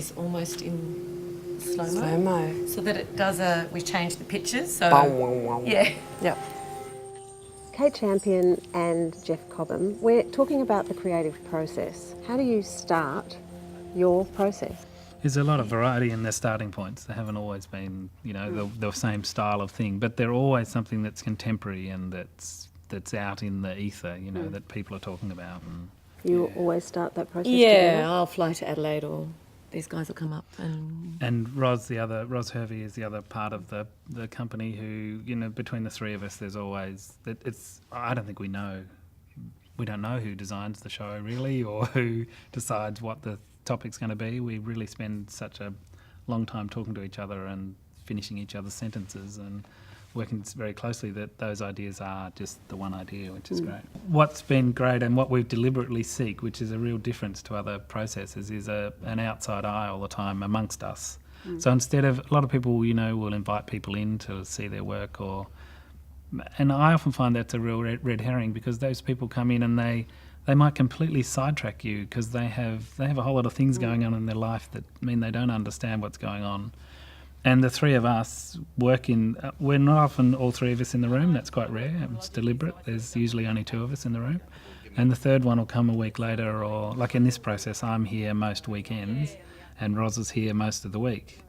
this almost in slow-mo. Slow-mo. So that it does we change the pictures, so... Yeah. Yep. Kate Champion and Jeff Cobham, we're talking about the creative process. How do you start your process? There's a lot of variety in their starting points. They haven't always been, the same style of thing, but they're always something that's contemporary and that's out in the ether, that people are talking about. And, you always start that process Yeah, together? I'll fly to Adelaide or these guys will come up and... And Ros Hervey is the other part of the company who, between the three of us, there's always... I don't think we don't know who designs the show really or who decides what the topic's going to be. We really spend such a long time talking to each other and finishing each other's sentences and working very closely that those ideas are just the one idea, which is great. What's been great and what we've deliberately seek, which is a real difference to other processes, is an outside eye all the time amongst us. So instead of, a lot of people, will invite people in to see their work and I often find that's a real red herring because those people come in and they might completely sidetrack you because they have a whole lot of things going on in their life that mean they don't understand what's going on. And the three of us we're not often all three of us in the room. That's quite rare. It's deliberate. There's usually only two of us in the room. And the third one will come a week later, or like in this process, I'm here most weekends and Ros is here most of the week.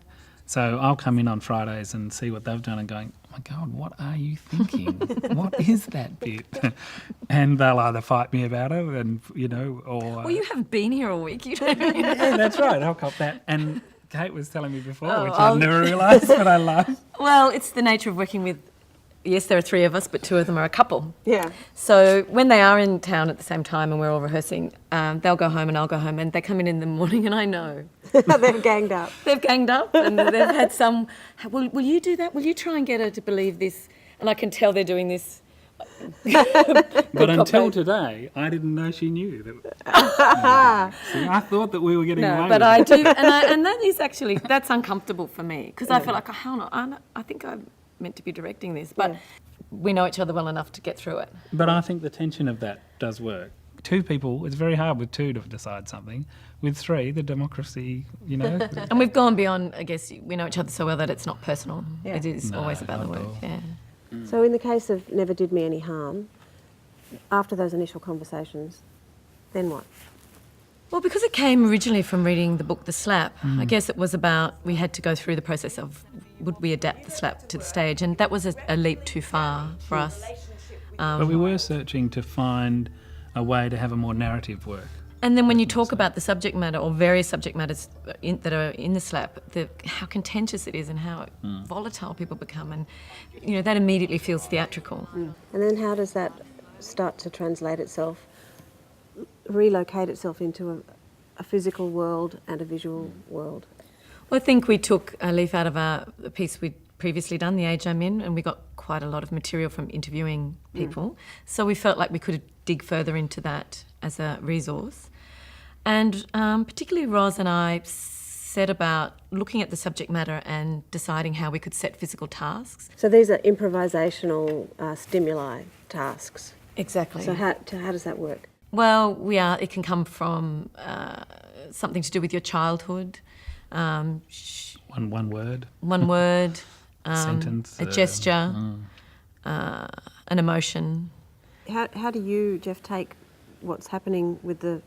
So I'll come in on Fridays and see what they've done and going, oh my God, what are you thinking? What is that bit? And they'll either fight me about it and, or... Well, you haven't been here all week. You don't know. Yeah, that's right. I'll cop that. And Kate was telling me before, which I never realised, but I love. Well, it's the nature of working with... Yes, there are three of us, but two of them are a couple. Yeah. So when they are in town at the same time and we're all rehearsing, they'll go home and I'll go home and they come in the morning and I know. They've ganged up. They've ganged up and they've had some, will you do that? Will you try and get her to believe this? And I can tell they're doing this. But until today, I didn't know she knew. See, I thought that we were getting away with it. But I do, and that is actually, that's uncomfortable for me because I feel like, I think I'm meant to be directing this, but we know each other well enough to get through it. But I think the tension of that does work. Two people, it's very hard with two to decide something. With three, the democracy, And we've gone beyond, I guess, we know each other so well that it's not personal. Yeah. It is always about the work, So in the case of Never Did Me Any Harm, after those initial conversations, then what? Well, because it came originally from reading the book The Slap, I guess it was about, we had to go through the process of would we adapt The Slap to the stage, and that was a leap too far for us. But we were searching to find a way to have a more narrative work. And then when you talk about the subject matter or various subject matters that are in The Slap, how contentious it is and how volatile people become, and that immediately feels theatrical. And then how does that start to translate itself, relocate itself into a physical world and a visual world? Well, I think we took a leaf out of a piece we'd previously done, The Age I'm In, and we got quite a lot of material from interviewing people. So we felt like we could dig further into that as a resource. And particularly Ros and I set about looking at the subject matter and deciding how we could set physical tasks. So these are improvisational stimuli tasks. Exactly. So how does that work? Well, it can come from something to do with your childhood. One word. One word. Sentence. A gesture. An emotion. How do you, Jeff, take what's happening with the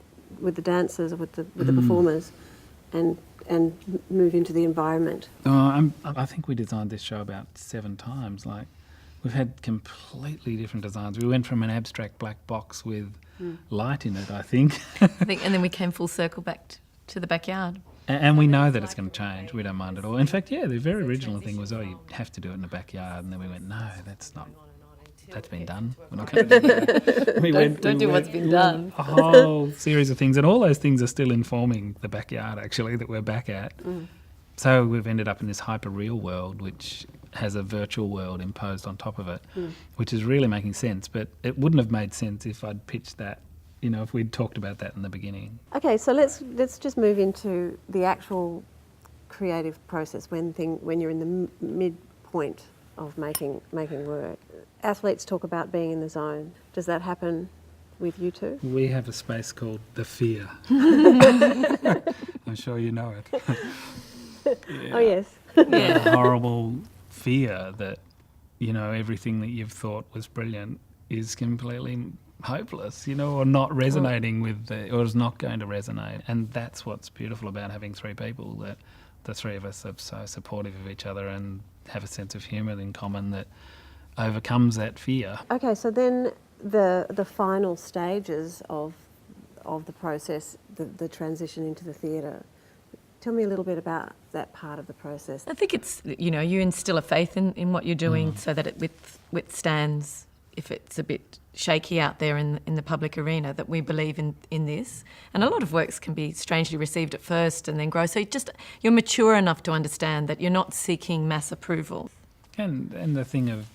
dancers or with the performers and move into the environment? I think we designed this show about 7 times. Like, we've had completely different designs. We went from an abstract black box with light in it, I think. And then we came full circle back to the backyard. And we know that it's going to change. We don't mind at all. In fact, the very original thing was, you have to do it in the backyard. And then we went, no, that's been done. We're not going to do that. Don't do what's been done. A whole series of things. And all those things are still informing the backyard, actually, that we're back at. So we've ended up in this hyper-real world, which has a virtual world imposed on top of it, which is really making sense. But it wouldn't have made sense if I'd pitched that, if we'd talked about that in the beginning. Okay, so let's just move into the actual creative process when you're in the midpoint of making work. Athletes talk about being in the zone. Does that happen with you too? We have a space called the fear. I'm sure you know it. Oh, yes. Yeah. The horrible fear that, everything that you've thought was brilliant is completely hopeless, or not resonating or is not going to resonate. And that's what's beautiful about having three people, that the three of us are so supportive of each other and have a sense of humour in common that overcomes that fear. Okay, so then the final stages of the process, the transition into the theatre. Tell me a little bit about that part of the process. I think it's, you instill a faith in what you're doing so that it withstands if it's a bit shaky out there in the public arena, that we believe in this. And a lot of works can be strangely received at first and then grow. So you're mature enough to understand that you're not seeking mass approval. And the thing of,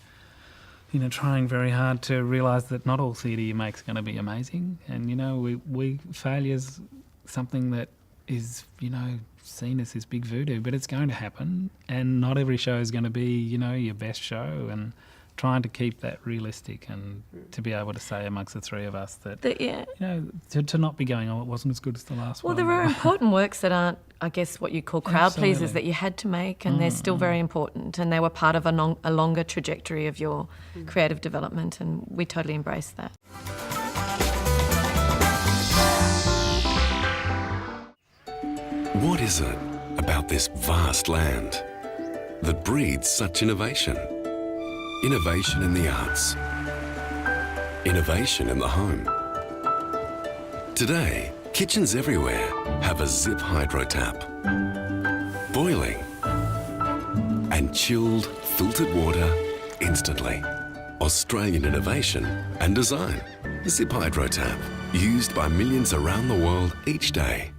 trying very hard to realise that not all theatre you make is going to be amazing. And, failure's something that is, seen as this big voodoo, but it's going to happen. And not every show is going to be, your best show. And trying to keep that realistic and to be able to say amongst the three of us that, to not be going, it wasn't as good as the last one. Well, there are important works that aren't, I guess, what you call crowd pleasers that you had to make, and they're still very important, and they were part of a longer trajectory of your creative development, and we totally embrace that. What is it about this vast land that breeds such innovation? Innovation in the arts. Innovation in the home. Today, kitchens everywhere have a Zip Hydro tap. Boiling and chilled, filtered water instantly. Australian innovation and design. Zip Hydro tap, used by millions around the world each day.